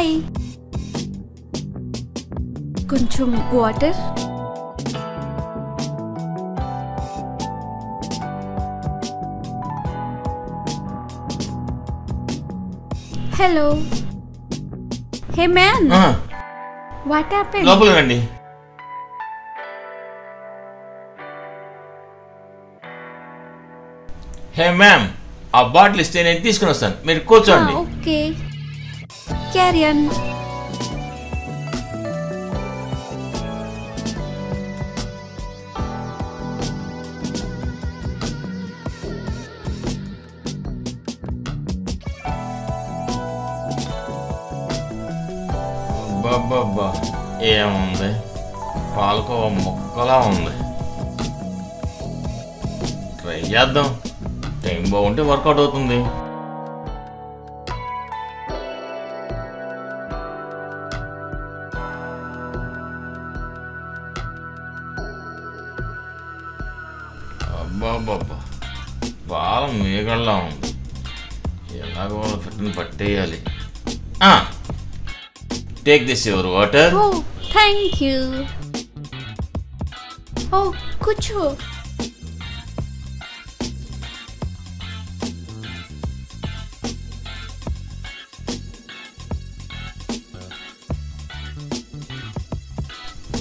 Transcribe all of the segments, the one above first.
Hi. కొంచెం water. Hello. Hey man, what happened? లోపలికి రండి. హే మ్యామ్, ఆ బాటిల్ ఇస్తే నేను తీసుకుని వస్తాను, మీరు కూర్చోండి. Okay, carry on. బాబా ఏముంది, పాలకోవ ముక్కలా ఉంది. ట్రై చేద్దాం, టైం బాగుంటే వర్కౌట్ అవుతుంది. అబ్బాబ్బా, పాలం మేగల్లా ఉంది. ఎలాగో ఫిట్ని పట్టేయాలి. Take this your water. Oh thank you. Oh కూర్చో.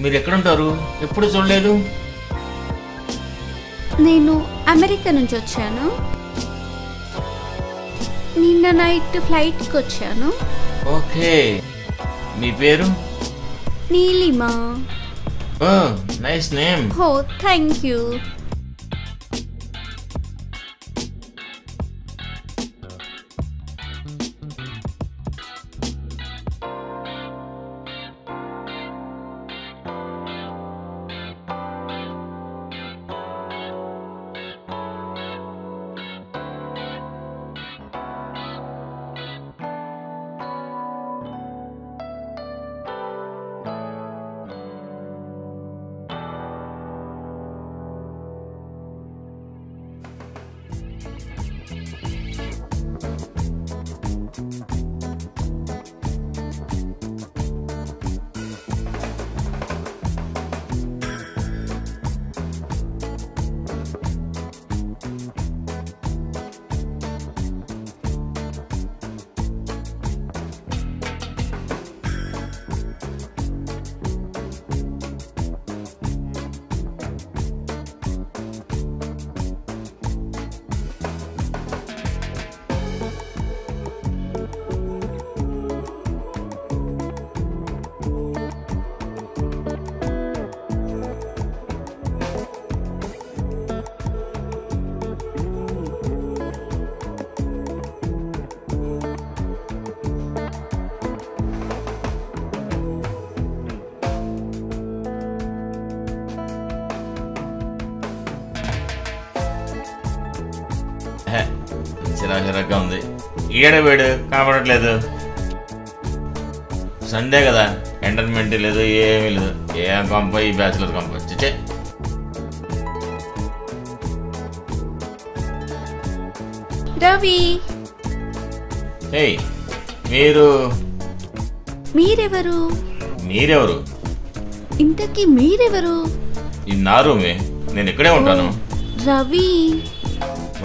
మీరు ఎక్కడుంటారు? ఎప్పుడు చూడలేదు. నేను అమెరికా నుంచి వచ్చాను. నిన్న నైట్ ఫ్లైట్కి వచ్చాను. ఓకే, మీ పేరు? Neelima. Oh nice name. Oh thank you. చిరాచిరాగ్గా ఉంది. ఈడవేడు కనపడట్లేదు. సండే కదా, ఎంటర్టైన్మెంట్ లేదు, ఏమీ లేదు. ఏం కంప ఈ బ్యాచులర్ కంప. చిచ్చే. రవి. ఏయ్, మీరెవరు? ఇంతకీ మీరెవరు? ఇది నా రూమే, నేను ఇక్కడే ఉంటాను. రవి.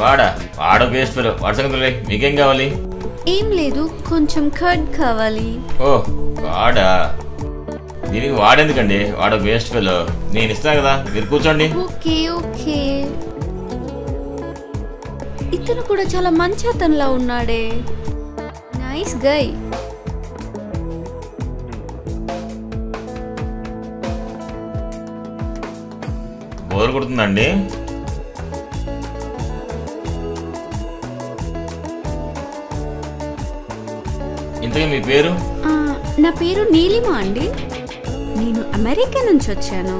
వాడ వేస్ట్ ఫెలో. వాడి సంగతులే, మీకేం కావాలి? ఏం లేదు, కొంచెం కర్డ్ కావాలి. ఓ వాడా, దీనికి వాడేందుకండి? వాడ వేస్ట్ ఫెలో, నేను ఇస్తాను కదా, మీరు కూర్చోండి. Okay okay. ఇతను కూడా చాలా మంచి అతనిలా ఉన్నాడే. Nice guy. బోర్ కొడుతుందండి? ఇంతకీ మీ పేరు? నా పేరు నీలిమా అండి. నేను అమెరికా నుంచి వచ్చాను.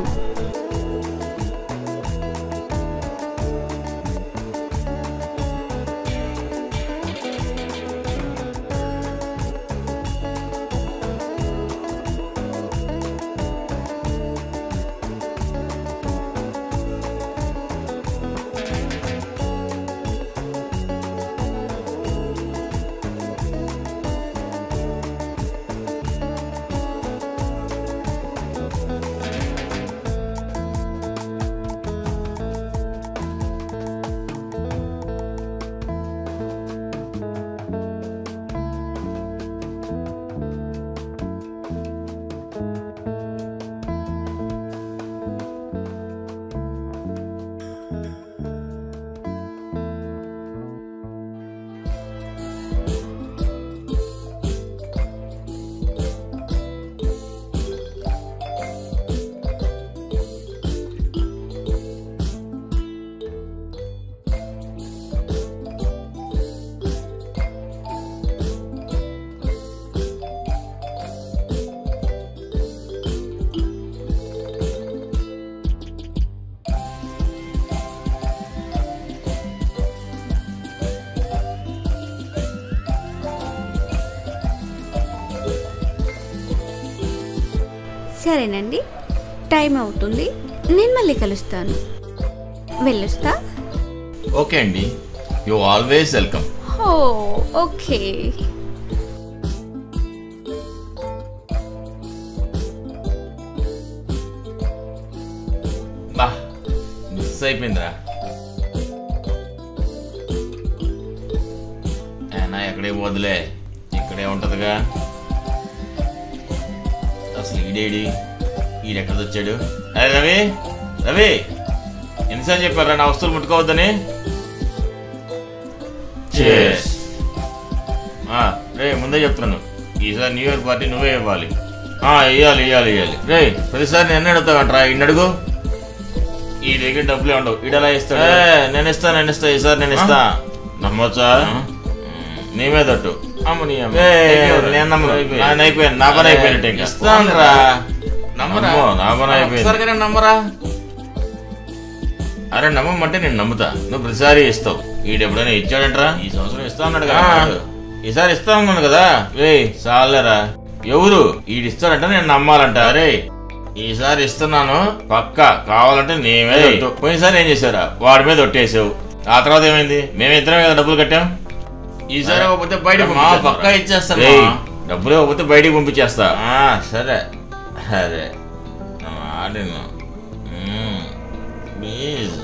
సరేనండి, టైం అవుతుంది, నేను మళ్ళీ కలుస్తాను. వెళ్ళొస్తా. ఓకే అండి, you always welcome. Oh okay. బా మిస్ అయిపోయిందిరా. అయినా ఎక్కడే పోదులే, ఇక్కడే ఉంటుందిగా. అసలు ఈడేడి, ఈడెక్కడ వచ్చాడు? అరే రవి, రవి ఎన్నిసార్లు చెప్పారా నా వస్తువులు ముట్టుకోవద్దని? రే ముందే చెప్తున్నాను, ఈసారి న్యూ ఇయర్ పార్టీ నువ్వే ఇవ్వాలి. ఇవ్వాలి ఇవ్వాలి ఇవ్వాలి. రే ప్రతిసారి నేను అడుగుతావంటరా, ఇన్ని అడుగు. ఈ దగ్గర డబ్బులే ఉండవు, ఈడలా ఇస్తాడు. నేను ఇస్తా ఈసారి నేను ఇస్తా. నమ్మొచ్చా? నీ మీద అట్టు. నేను నమ్మను, అయిపోయాను, నా పని అయిపోయినట్టు. ఇంకా ఇస్తానురా, నమ్మరా? నా పని అయిపోయింది. నమ్మరా? అరే నమ్మమంటే నేను నమ్ముతా, నువ్వు ప్రతిసారి ఇస్తావు. ఈడు ఎప్పుడైనా ఇచ్చాడంటరా? ఈ సంవత్సరం ఇస్తా అన్నాడు కదా, ఈసారి ఇస్తా ఉన్నాడు కదా. రే చాలేరా, ఎవరు ఈడిస్తాడంట నేను నమ్మాలంట. అరే ఈసారి ఇస్తున్నాను పక్కా, కావాలంటే నేమే ఒట్టు. పోయినసారి ఏం చేశారా, వాడి మీద ఒట్టేసావు. ఆ తర్వాత ఏమైంది? మేమిద్దరమే కదా డబ్బులు కట్టాం. ఈసారి ఇవ్వకపోతే బయటకు పక్కా ఇచ్చేస్తాను. డబ్బులు ఇవ్వకపోతే బయటికి పంపించేస్తా. సరే అరే ఆడిను ప్లీజ్.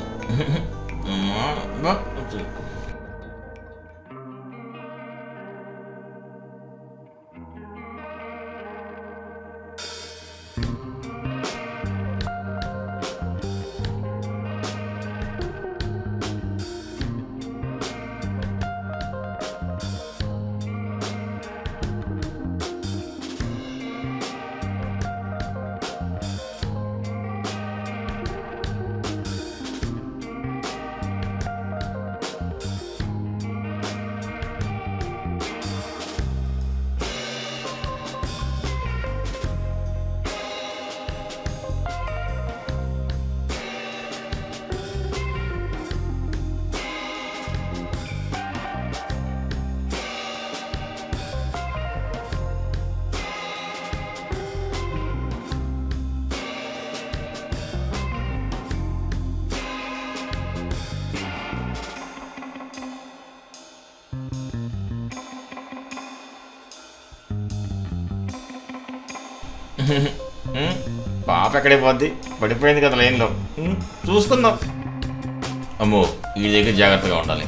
పాప ఎక్కడే పోద్ది, పడిపోయింది కదా లైన్లో. చూసుకుందాం. అమ్మో ఈ దగ్గర జాగ్రత్తగా ఉండాలి.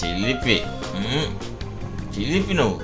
చిలిపి చిలిపి నువ్వు.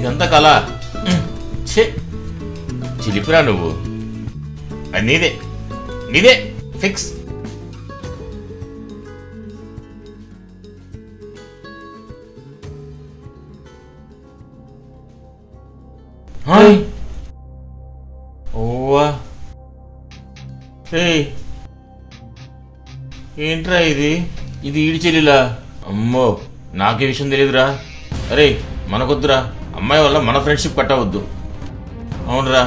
ఇదంతా కళ. చిలిపిరా నువ్వు. అది నీదే, నీదే ఫిక్స్. ఓవా ఏంట్రా ఇది? ఇది ఈడి చెల్లిలా? అమ్మో నాకే విషయం తెలియదురా. అరే మనకొద్దురా, అమ్మాయి వల్ల మన ఫ్రెండ్షిప్ కట్టవద్దు. అవునరా,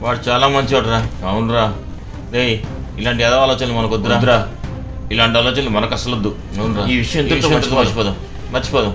వాడు చాలా మంచివాడురా. అవునరా రే, ఇలాంటి ఏదో ఆలోచనలు మనకొద్దురా. ఇలాంటి ఆలోచనలు మనకు అసలు వద్దు. అవునరా, ఈ విషయం మర్చిపోదాం.